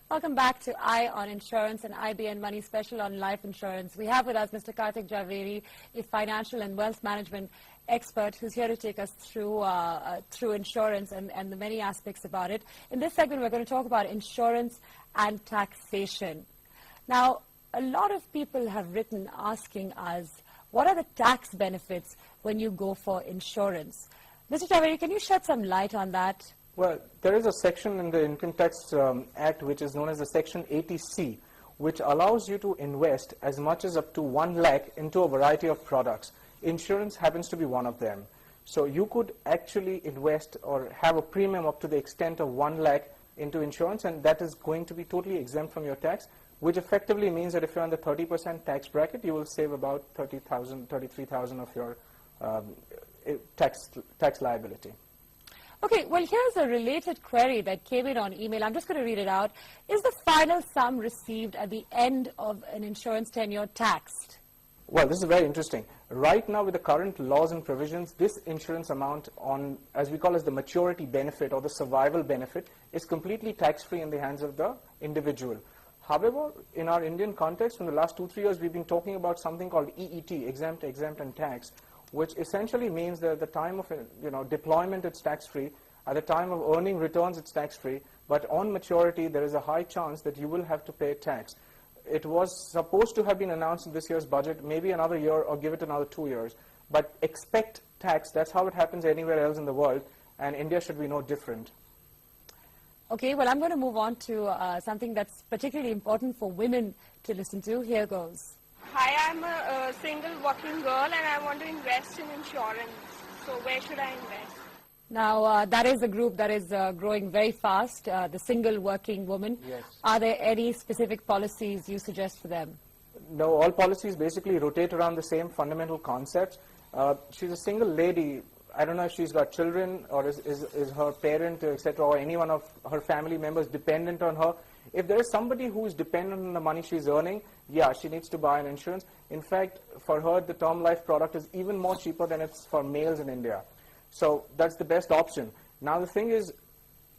Welcome back to Eye on Insurance and IBN Money Special on Life Insurance. We have with us Mr. Karthik Javeri, a financial and wealth management expert who's here to take us through insurance and the many aspects about it. In this segment, we're going to talk about insurance and taxation. Now, a lot of people have written asking us, what are the tax benefits when you go for insurance? Mr. Javeri, can you shed some light on that? Well, there is a section in the Income Tax Act which is known as the Section 80C, which allows you to invest as much as up to 1 lakh into a variety of products. Insurance happens to be one of them. So you could actually invest or have a premium up to the extent of 1 lakh into insurance, and that is going to be totally exempt from your tax, which effectively means that if you're on the 30% tax bracket, you will save about 30,000, 33,000 of your tax liability. Okay, well, here's a related query that came in on email. I'm just going to read it out. Is the final sum received at the end of an insurance tenure taxed? Well, this is very interesting. Right now, with the current laws and provisions, this insurance amount on, as we call as the maturity benefit or the survival benefit, is completely tax-free in the hands of the individual. However, in our Indian context, in the last 2-3 years, we've been talking about something called EET, exempt, and tax, which essentially means that at the time of deployment, it's tax-free. At the time of earning returns, it's tax-free. But on maturity, there is a high chance that you will have to pay tax. It was supposed to have been announced in this year's budget, maybe another year or give it another 2 years. But expect tax. That's how it happens anywhere else in the world, and India should be no different. Okay, well, I'm going to move on to something that's particularly important for women to listen to. Here goes. Hi, I'm a single working girl and I want to invest in insurance. So where should I invest? Now, that is a group that is growing very fast, the single working woman. Yes. Are there any specific policies you suggest for them? No, all policies basically rotate around the same fundamental concepts. She's a single lady. I don't know if she's got children or is her parent, etc., or any one of her family members dependent on her. If there is somebody who is dependent on the money she's earning, yeah, she needs to buy an insurance. In fact, for her, the term life product is even more cheaper than it's for males in India. So that's the best option. Now, the thing is,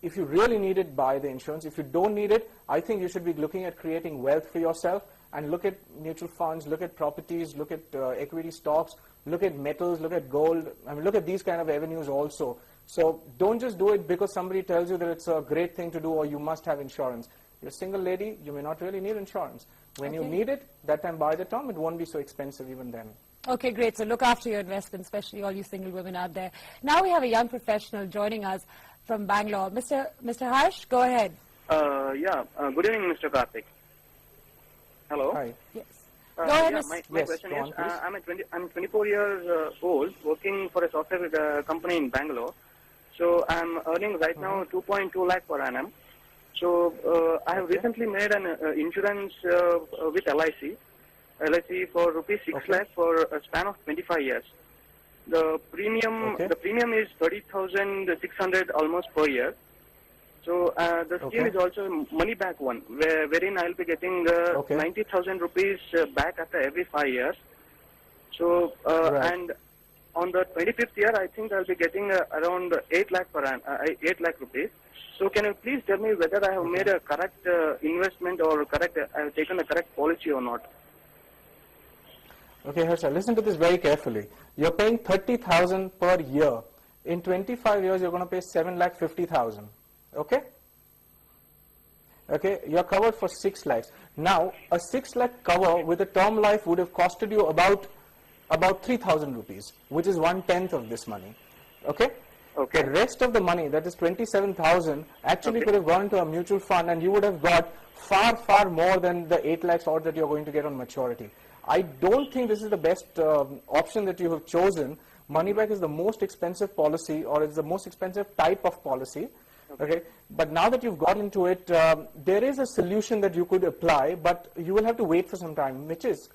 if you really need it, buy the insurance. If you don't need it, I think you should be looking at creating wealth for yourself and look at mutual funds, look at properties, look at equity stocks, look at metals, look at gold. I mean, look at these kind of avenues also. So don't just do it because somebody tells you that it's a great thing to do or you must have insurance. You're a single lady, you may not really need insurance. When you need it, that time buy the term, it won't be so expensive even then. Okay, great. So look after your investments, especially all you single women out there. Now we have a young professional joining us from Bangalore. Mr. Harsh, go ahead. Good evening, Mr. Karthik. Hello. Hi. Yes. Go ahead, my question is, I'm 24 years old, working for a software company in Bangalore. So I'm earning right now 2.2 lakh per annum. So I have recently made an insurance with LIC for rupees 6 lakh for a span of 25 years. The premium is 30,600 almost per year. So the scheme is also a money back one, wherein I'll be getting 90,000 rupees back after every 5 years. So and on the 25th year, I think I'll be getting around 8 lakh rupees. So can you please tell me whether I have made a correct investment or I have taken a correct policy or not? Okay, Harsha, listen to this very carefully. You're paying 30,000 per year. In 25 years, you're going to pay 7,50,000. Okay? Okay, you're covered for 6 lakhs. Now, a 6 lakh cover with a term life would have costed you about 3,000 rupees, which is 1/10 of this money. Okay? Okay. The rest of the money, that is 27,000, actually could have gone into a mutual fund and you would have got far, far more than the 8 lakhs odd that you're going to get on maturity. I don't think this is the best option that you have chosen. Money back is the most expensive policy, or it's the most expensive type of policy. Okay. But now that you've got into it, there is a solution that you could apply, but you will have to wait for some time, which is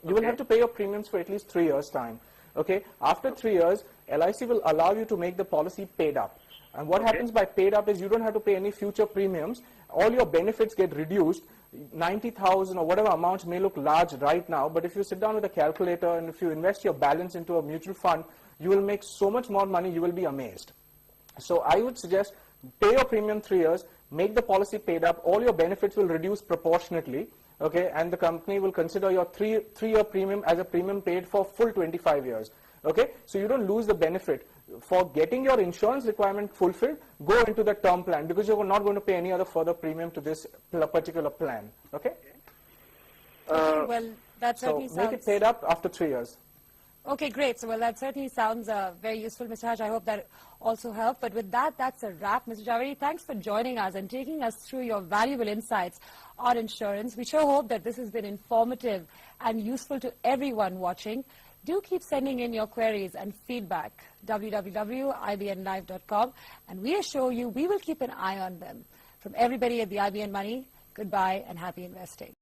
you will have to pay your premiums for at least 3 years' time. Okay. After 3 years, LIC will allow you to make the policy paid up. And what happens by paid up is you don't have to pay any future premiums. All your benefits get reduced. 90,000 or whatever amounts may look large right now, but if you sit down with a calculator and if you invest your balance into a mutual fund, you will make so much more money, you will be amazed. So I would suggest pay your premium 3 years, make the policy paid up, all your benefits will reduce proportionately, okay, and the company will consider your three-year premium as a premium paid for full 25 years. Okay, so you don't lose the benefit. For getting your insurance requirement fulfilled, go into the term plan because you're not going to pay any other further premium to this particular plan. Okay? Well, that So certainly make sounds... it paid up after 3 years. Okay, great. So, well, that certainly sounds very useful, Mr. Haj. I hope that also helped. But with that, that's a wrap. Mr. Javeri, thanks for joining us and taking us through your valuable insights on insurance. We sure hope that this has been informative and useful to everyone watching. Do keep sending in your queries and feedback, www.ibnlive.com, and we assure you we will keep an eye on them. From everybody at the IBN Money, goodbye and happy investing.